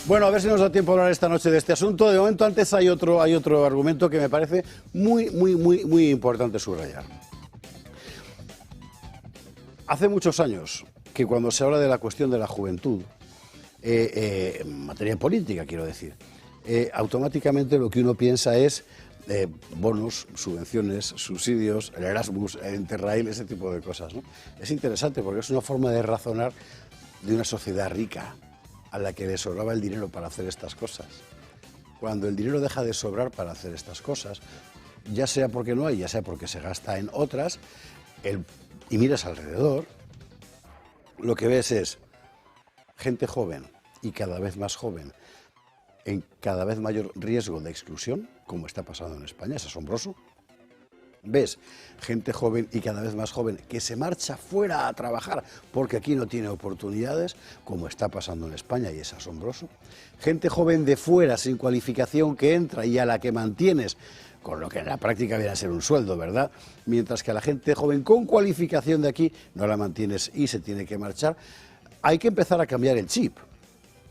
Bueno, a ver si nos da tiempo a hablar esta noche de este asunto. De momento, antes hay otro argumento que me parece muy importante subrayar. Hace muchos años que cuando se habla de la cuestión de la juventud, en materia política, quiero decir, automáticamente lo que uno piensa es bonos, subvenciones, subsidios, el Erasmus, el Interrail, ese tipo de cosas, ¿no? Es interesante porque es una forma de razonar de una sociedad rica a la que le sobraba el dinero para hacer estas cosas. Cuando el dinero deja de sobrar para hacer estas cosas, ya sea porque no hay, ya sea porque se gasta en otras, y miras alrededor, lo que ves es gente joven y cada vez más joven, en cada vez mayor riesgo de exclusión, como está pasando en España, es asombroso. Ves gente joven y cada vez más joven que se marcha fuera a trabajar porque aquí no tiene oportunidades, como está pasando en España, y es asombroso. Gente joven de fuera sin cualificación que entra y a la que mantienes, con lo que en la práctica viene a ser un sueldo, ¿verdad? Mientras que a la gente joven con cualificación de aquí no la mantienes y se tiene que marchar. Hay que empezar a cambiar el chip.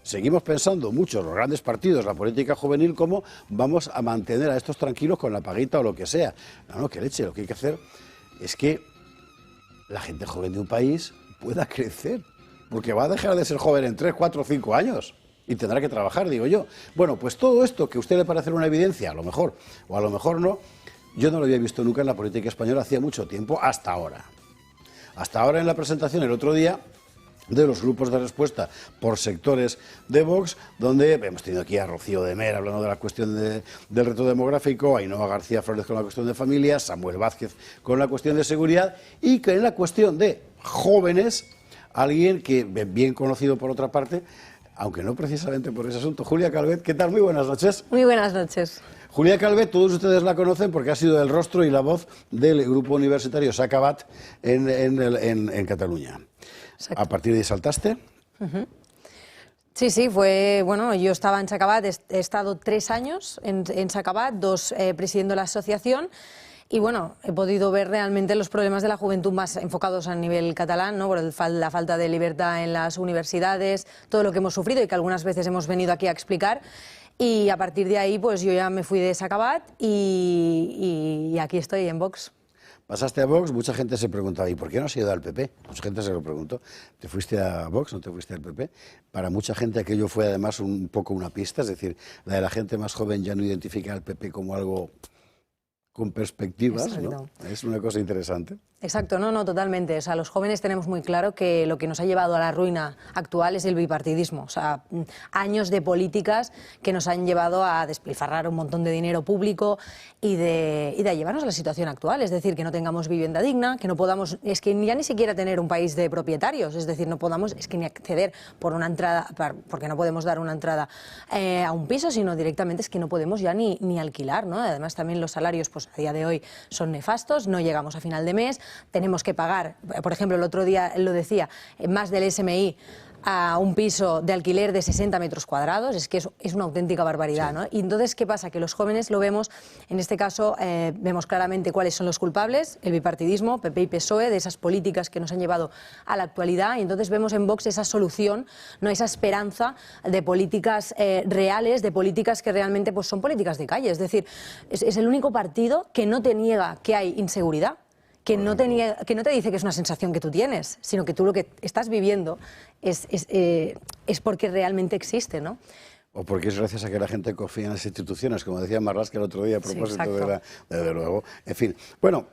Seguimos pensando muchos, los grandes partidos, la política juvenil, cómo vamos a mantener a estos tranquilos con la paguita o lo que sea. No, que leche, lo que hay que hacer es que la gente joven de un país pueda crecer, porque va a dejar de ser joven en 3, 4 o 5 años y tendrá que trabajar, digo yo. Bueno, pues todo esto que a usted le parece una evidencia, a lo mejor, o a lo mejor no, yo no lo había visto nunca en la política española hacía mucho tiempo, hasta ahora. Hasta ahora en la presentación, el otro día, de los grupos de respuesta por sectores de Vox, donde hemos tenido aquí a Rocío de Mer hablando de la cuestión del reto demográfico, a Ainhoa García Flores con la cuestión de familia, Samuel Vázquez con la cuestión de seguridad, y que en la cuestión de jóvenes, alguien que bien conocido por otra parte, aunque no precisamente por ese asunto, Julia Calvet. ¿Qué tal? Muy buenas noches. Muy buenas noches. Julia Calvet, todos ustedes la conocen porque ha sido el rostro y la voz del grupo universitario Sacabat en Cataluña. Exacto. ¿A partir de ahí saltaste? Sí, fue, bueno, yo estaba en Sacabat, he estado 3 años en Sacabat, 2 presidiendo la asociación, y bueno, he podido ver realmente los problemas de la juventud más enfocados a nivel catalán, ¿no? Por la falta de libertad en las universidades, todo lo que hemos sufrido y que algunas veces hemos venido aquí a explicar. Y a partir de ahí, pues yo ya me fui de Sacabat y aquí estoy en Vox. Pasaste a Vox, mucha gente se preguntaba, ¿y por qué no has ido al PP? Mucha gente se lo preguntó. ¿Te fuiste a Vox, no te fuiste al PP? Para mucha gente aquello fue además un poco una pista, es decir, la de la gente más joven ya no identifica al PP como algo con perspectivas, ¿no? Es una cosa interesante. Exacto, no, totalmente. O sea, los jóvenes tenemos muy claro que lo que nos ha llevado a la ruina actual es el bipartidismo. O sea, años de políticas que nos han llevado a despilfarrar un montón de dinero público y de llevarnos a la situación actual. Es decir, que no tengamos vivienda digna, que no podamos, es que ya ni siquiera tener un país de propietarios. Es decir, no podamos, es que ni acceder por una entrada, porque no podemos dar una entrada a un piso, sino directamente es que no podemos ya ni alquilar, ¿no? Además, también los salarios, pues a día de hoy son nefastos, no llegamos a final de mes. Tenemos que pagar, por ejemplo, el otro día lo decía, más del SMI a un piso de alquiler de 60 metros cuadrados, es que es una auténtica barbaridad, ¿no? Y entonces, ¿qué pasa? Que los jóvenes lo vemos, en este caso, vemos claramente cuáles son los culpables, el bipartidismo, PP y PSOE, de esas políticas que nos han llevado a la actualidad, y entonces vemos en Vox esa solución, no, esa esperanza de políticas reales, de políticas que realmente pues, son políticas de calle, es decir, es el único partido que no te niega que hay inseguridad, que no te dice que es una sensación que tú tienes, sino que tú lo que estás viviendo es porque realmente existe, ¿no? O porque es gracias a que la gente confía en las instituciones, como decía Marlaska el otro día a propósito de luego. En fin, bueno,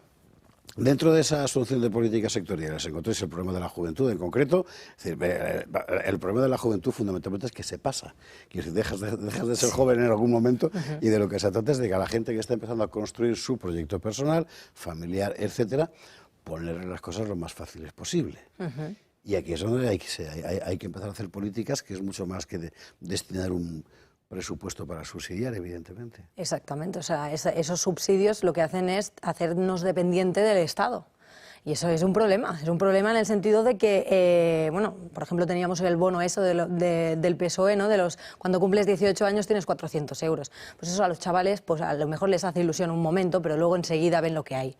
dentro de esa asunción de políticas sectoriales encontréis el problema de la juventud en concreto. Es decir, el problema de la juventud fundamentalmente es que se pasa. Quiero decir, dejas de ser joven en algún momento y de lo que se trata es de que a la gente que está empezando a construir su proyecto personal, familiar, etcétera, ponerle las cosas lo más fáciles posible. Y aquí es donde hay que empezar a hacer políticas, que es mucho más que destinar un presupuesto para subsidiar, evidentemente. Exactamente, o sea, esos subsidios lo que hacen es hacernos dependientes del Estado. Y eso es un problema en el sentido de que, bueno, por ejemplo, teníamos el bono eso del PSOE, ¿no? Cuando cumples 18 años tienes 400 euros. Pues eso a los chavales, pues a lo mejor les hace ilusión un momento, pero luego enseguida ven lo que hay.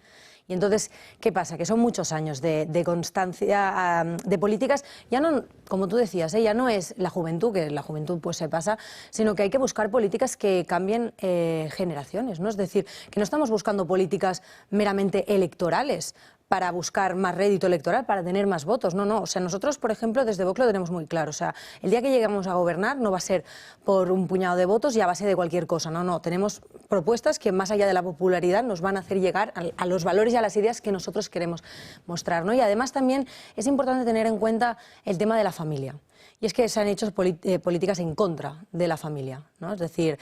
Y entonces, ¿qué pasa? Que son muchos años de constancia, de políticas, ya no, como tú decías, ya no es la juventud, que la juventud pues se pasa, sino que hay que buscar políticas que cambien generaciones, ¿no? Es decir, que no estamos buscando políticas meramente electorales para buscar más rédito electoral, para tener más votos. No, no. O sea, nosotros, por ejemplo, desde Vox lo tenemos muy claro. O sea, el día que lleguemos a gobernar no va a ser por un puñado de votos y a base de cualquier cosa. No, no. Tenemos propuestas que, más allá de la popularidad, nos van a hacer llegar a los valores y a las ideas que nosotros queremos mostrar, ¿no? Y además también es importante tener en cuenta el tema de la familia. Y es que se han hecho políticas en contra de la familia, ¿no? Es decir,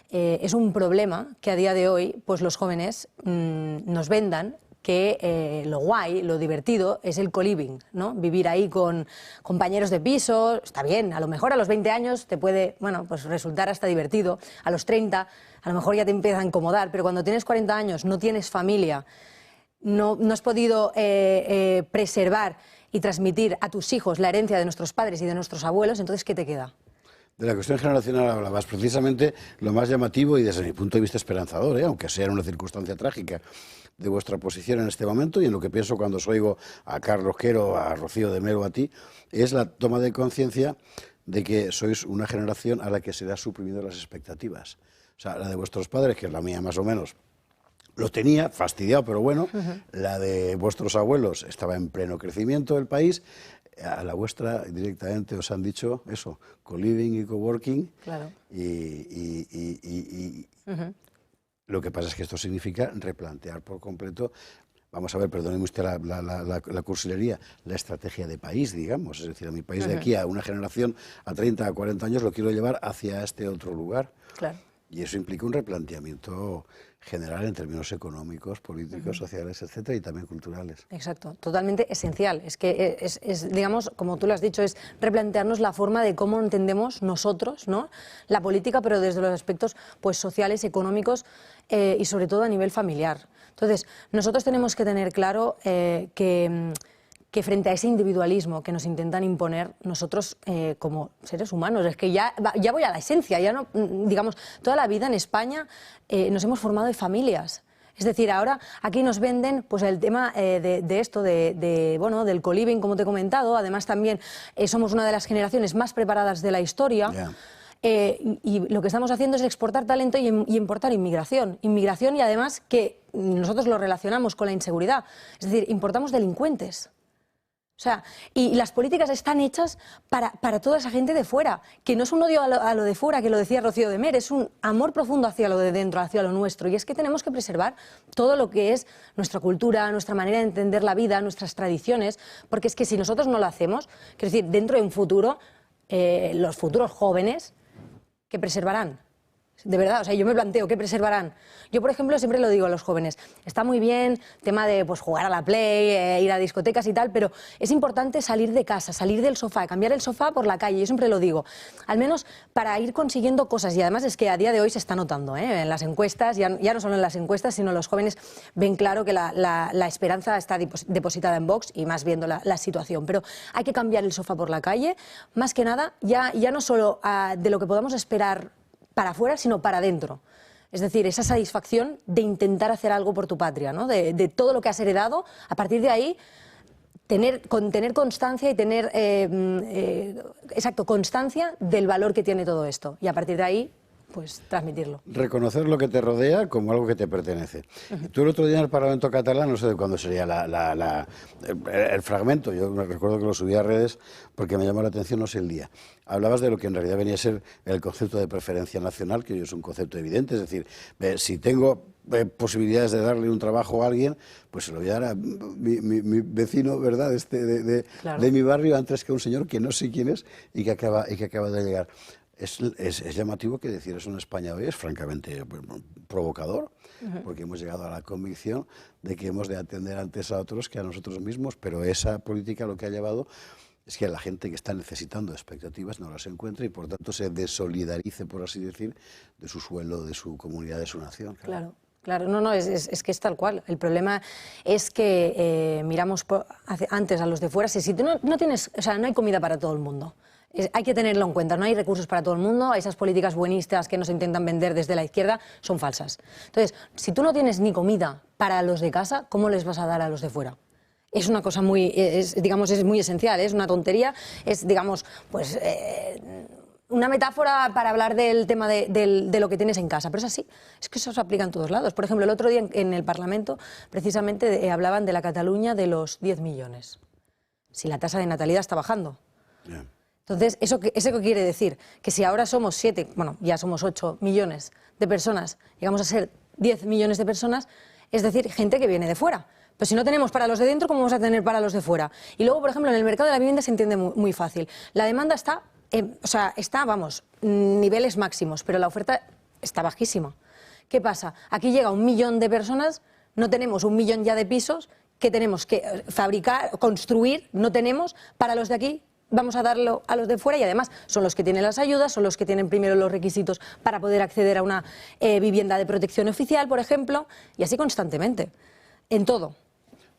es un problema que a día de hoy pues los jóvenes nos vendan que lo guay, lo divertido es el co-living, ¿no? Vivir ahí con compañeros de piso, está bien, a lo mejor a los 20 años te puede, bueno, pues resultar hasta divertido, a los 30 a lo mejor ya te empieza a incomodar, pero cuando tienes 40 años, no tienes familia, no has podido preservar y transmitir a tus hijos la herencia de nuestros padres y de nuestros abuelos, entonces, ¿qué te queda? De la cuestión generacional hablabas, precisamente lo más llamativo y desde mi punto de vista esperanzador, aunque sea en una circunstancia trágica, de vuestra posición en este momento y en lo que pienso cuando os oigo a Carlos Quero, a Rocío de Melo, a ti, es la toma de conciencia de que sois una generación a la que se le ha suprimido las expectativas. O sea, la de vuestros padres, que es la mía más o menos, lo tenía, fastidiado, pero bueno. La de vuestros abuelos estaba en pleno crecimiento del país. A la vuestra directamente os han dicho eso, co-living y co-working. Claro. Lo que pasa es que esto significa replantear por completo, vamos a ver, perdóneme usted la cursilería, la estrategia de país, digamos. Es decir, a mi país de aquí a una generación, a 30, a 40 años, lo quiero llevar hacia este otro lugar. Claro. Y eso implica un replanteamiento general en términos económicos, políticos, sociales, etcétera, y también culturales. Exacto, totalmente esencial. Es que es, digamos, como tú lo has dicho, es replantearnos la forma de cómo entendemos nosotros, ¿no?, la política, pero desde los aspectos pues sociales, económicos y sobre todo a nivel familiar. Entonces, nosotros tenemos que tener claro que frente a ese individualismo que nos intentan imponer nosotros como seres humanos, es que ya voy a la esencia, ya no, digamos, toda la vida en España nos hemos formado de familias. Es decir, ahora aquí nos venden pues el tema de esto, bueno, del co-living, como te he comentado. Además también somos una de las generaciones más preparadas de la historia. Yeah. Y lo que estamos haciendo es exportar talento y importar inmigración. Inmigración y además que nosotros lo relacionamos con la inseguridad. Es decir, importamos delincuentes. O sea, y las políticas están hechas para toda esa gente de fuera, que no es un odio a lo de fuera, que lo decía Rocío de Mer, es un amor profundo hacia lo de dentro, hacia lo nuestro. Y es que tenemos que preservar todo lo que es nuestra cultura, nuestra manera de entender la vida, nuestras tradiciones, porque es que si nosotros no lo hacemos, quiero decir, dentro de un futuro, los futuros jóvenes, ¿qué preservarán? De verdad, o sea, yo me planteo, ¿qué preservarán? Yo, por ejemplo, siempre lo digo a los jóvenes, está muy bien tema de pues, jugar a la Play, ir a discotecas y tal, pero es importante salir de casa, salir del sofá, cambiar el sofá por la calle, yo siempre lo digo, al menos para ir consiguiendo cosas. Y además es que a día de hoy se está notando, en las encuestas, ya no solo en las encuestas, sino los jóvenes ven claro que la esperanza está depositada en Vox y más viendo la situación. Pero hay que cambiar el sofá por la calle, más que nada, ya no solo de lo que podamos esperar para afuera, sino para adentro. Es decir, esa satisfacción de intentar hacer algo por tu patria, ¿no? De todo lo que has heredado, a partir de ahí, tener constancia y tener, constancia del valor que tiene todo esto. Y a partir de ahí, pues transmitirlo. Reconocer lo que te rodea como algo que te pertenece. Tú el otro día en el Parlamento catalán, no sé de cuándo sería el fragmento, yo me recuerdo que lo subí a redes porque me llamó la atención, no sé el día. Hablabas de lo que en realidad venía a ser el concepto de preferencia nacional, que hoy es un concepto evidente, es decir, si tengo posibilidades de darle un trabajo a alguien, pues se lo voy a dar a mi vecino, ¿verdad?, Claro. de mi barrio, antes que a un señor que no sé quién es y que acaba de llegar. Es llamativo que decir eso en España hoy es francamente provocador, porque hemos llegado a la convicción de que hemos de atender antes a otros que a nosotros mismos, pero esa política lo que ha llevado es que la gente que está necesitando expectativas no las encuentra y por tanto se desolidarice, por así decir, de su suelo, de su comunidad, de su nación. Claro. Claro, no, es que es tal cual. El problema es que miramos antes a los de fuera. Si tú no tienes, o sea, no hay comida para todo el mundo. Hay que tenerlo en cuenta, no hay recursos para todo el mundo, esas políticas buenistas que nos intentan vender desde la izquierda son falsas. Entonces, si tú no tienes ni comida para los de casa, ¿cómo les vas a dar a los de fuera? Es una cosa muy, digamos, es muy esencial, es una tontería, es, digamos, pues una metáfora para hablar del tema de lo que tienes en casa, pero es así, es que eso se aplica en todos lados. Por ejemplo, el otro día en el Parlamento precisamente hablaban de la Cataluña de los 10 millones, si la tasa de natalidad está bajando. Yeah. Entonces, ¿eso qué quiere decir? Que si ahora somos 7, bueno, ya somos 8 millones de personas, llegamos a ser 10 millones de personas, es decir, gente que viene de fuera. Pero si no tenemos para los de dentro, ¿cómo vamos a tener para los de fuera? Y luego, por ejemplo, en el mercado de la vivienda se entiende muy fácil. La demanda está, vamos, niveles máximos, pero la oferta está bajísima. ¿Qué pasa? Aquí llega 1 millón de personas, no tenemos 1 millón ya de pisos, que tenemos que fabricar, construir, no tenemos para los de aquí. Vamos a darlo a los de fuera y además son los que tienen las ayudas, son los que tienen primero los requisitos para poder acceder a una vivienda de protección oficial, por ejemplo, y así constantemente, en todo.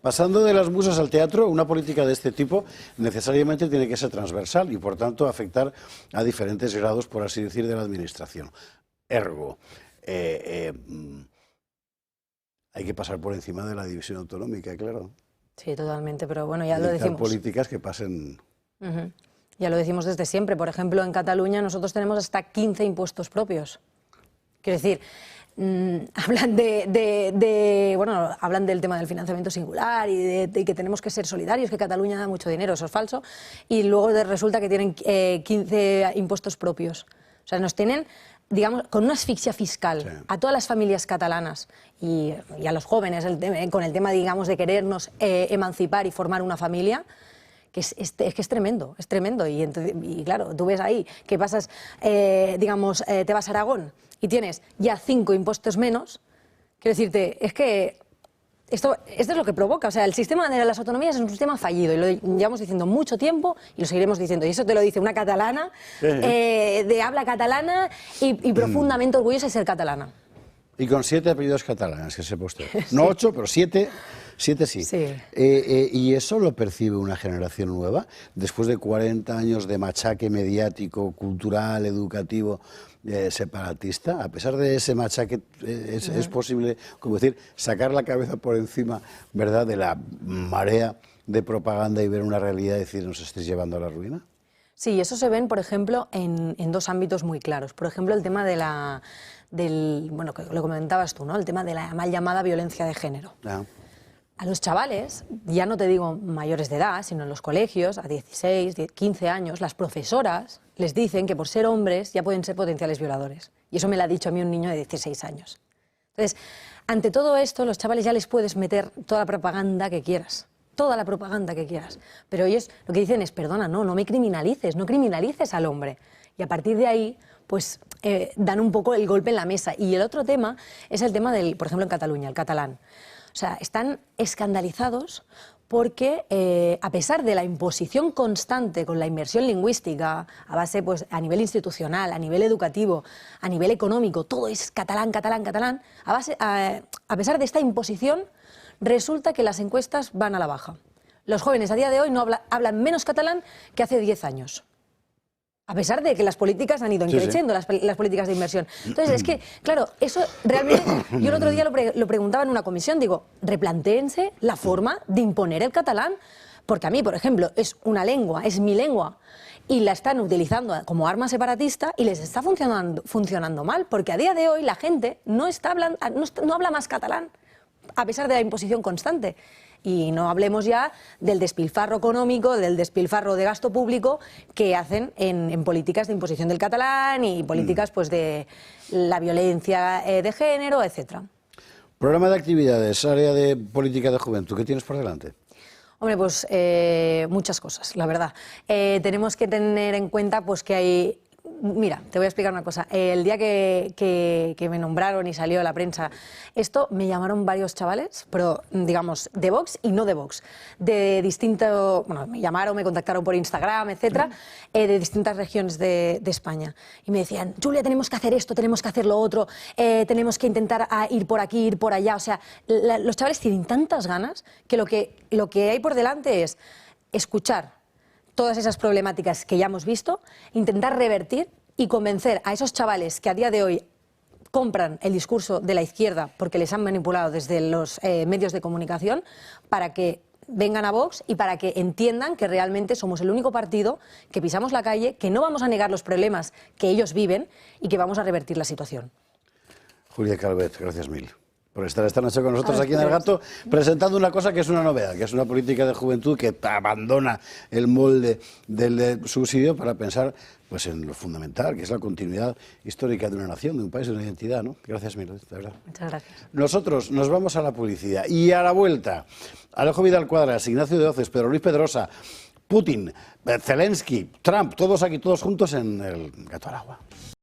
Pasando de las musas al teatro, una política de este tipo necesariamente tiene que ser transversal y, por tanto, afectar a diferentes grados, por así decir, de la administración. Ergo, hay que pasar por encima de la división autonómica, claro. Sí, totalmente, pero bueno, ya lo decimos. Políticas que pasen... Ya lo decimos desde siempre. Por ejemplo, en Cataluña nosotros tenemos hasta 15 impuestos propios. Quiero decir, hablan hablan del tema del financiamiento singular y de que tenemos que ser solidarios, que Cataluña da mucho dinero, eso es falso. Y luego resulta que tienen 15 impuestos propios. O sea, nos tienen, digamos, con una asfixia fiscal, sí, a todas las familias catalanas y a los jóvenes con el tema, digamos, de querernos emancipar y formar una familia. Que es tremendo, es tremendo. Y claro, tú ves ahí que pasas, te vas a Aragón y tienes ya 5 impuestos menos. Quiero decirte, es que esto es lo que provoca. O sea, el sistema de las autonomías es un sistema fallido y lo llevamos diciendo mucho tiempo y lo seguiremos diciendo. Y eso te lo dice una catalana, de habla catalana y profundamente orgullosa de ser catalana. Y con 7 apellidos catalanes, que sepa usted. No 8, pero 7... 7 sí. Sí. ¿Y eso lo percibe una generación nueva? Después de 40 años de machaque mediático, cultural, educativo, separatista, a pesar de ese machaque, es posible, como decir, sacar la cabeza por encima, ¿verdad?, de la marea de propaganda y ver una realidad y decir, ¿nos estáis llevando a la ruina? Sí, eso se ven, por ejemplo, en 2 ámbitos muy claros. Por ejemplo, el tema bueno, que lo comentabas tú, ¿no?, el tema de la mal llamada violencia de género. A los chavales, ya no te digo mayores de edad, sino en los colegios, a 16, 15 años, las profesoras les dicen que por ser hombres ya pueden ser potenciales violadores. Y eso me lo ha dicho a mí un niño de 16 años. Entonces, ante todo esto, los chavales ya les puedes meter toda la propaganda que quieras. Toda la propaganda que quieras. Pero ellos lo que dicen es, perdona, no me criminalices, no criminalices al hombre. Y a partir de ahí, pues dan un poco el golpe en la mesa. Y el otro tema es el tema del, por ejemplo, en Cataluña, el catalán. O sea, están escandalizados porque, a pesar de la imposición constante con la inmersión lingüística, a base, pues, a nivel institucional, a nivel educativo, a nivel económico, todo es catalán, catalán, catalán, a pesar de esta imposición, resulta que las encuestas van a la baja. Los jóvenes a día de hoy no hablan menos catalán que hace 10 años. A pesar de que las políticas han ido creciendo, las políticas de inversión. Entonces, es que, claro, eso realmente... Yo el otro día lo preguntaba en una comisión, digo, replantéense la forma de imponer el catalán, porque a mí, por ejemplo, es una lengua, es mi lengua, y la están utilizando como arma separatista y les está funcionando mal, porque a día de hoy la gente no habla más catalán, a pesar de la imposición constante. Y no hablemos ya del despilfarro económico, del despilfarro de gasto público que hacen en políticas de imposición del catalán y políticas, pues, de la violencia de género, etcétera. Programa de actividades, área de política de juventud, ¿qué tienes por delante? Hombre, pues muchas cosas, la verdad. Tenemos que tener en cuenta, pues, que hay... Mira, te voy a explicar una cosa. El día que me nombraron y salió a la prensa esto, me llamaron varios chavales, pero digamos de Vox y no de Vox, de distinto, bueno, me llamaron, me contactaron por Instagram, etcétera, de distintas regiones de España. Y me decían, Julia, tenemos que hacer esto, tenemos que hacer lo otro, tenemos que intentar ir por aquí, ir por allá. O sea, los chavales tienen tantas ganas que lo que hay por delante es escuchar, todas esas problemáticas que ya hemos visto, intentar revertir y convencer a esos chavales que a día de hoy compran el discurso de la izquierda porque les han manipulado desde los medios de comunicación, para que vengan a Vox y para que entiendan que realmente somos el único partido que pisamos la calle, que no vamos a negar los problemas que ellos viven y que vamos a revertir la situación. Julia Calvet, gracias mil por estar esta noche con nosotros aquí en El Gato, presentando una cosa que es una novedad, que es una política de juventud que abandona el molde del subsidio para pensar pues en lo fundamental, que es la continuidad histórica de una nación, de un país, de una identidad, ¿no? Gracias mil, de verdad. Muchas gracias. Nosotros nos vamos a la publicidad y a la vuelta, Alejo Vidal Cuadras, Ignacio de Oces, Pedro Luis Pedrosa, Putin, Zelensky, Trump, todos aquí, todos juntos en El Gato al Agua.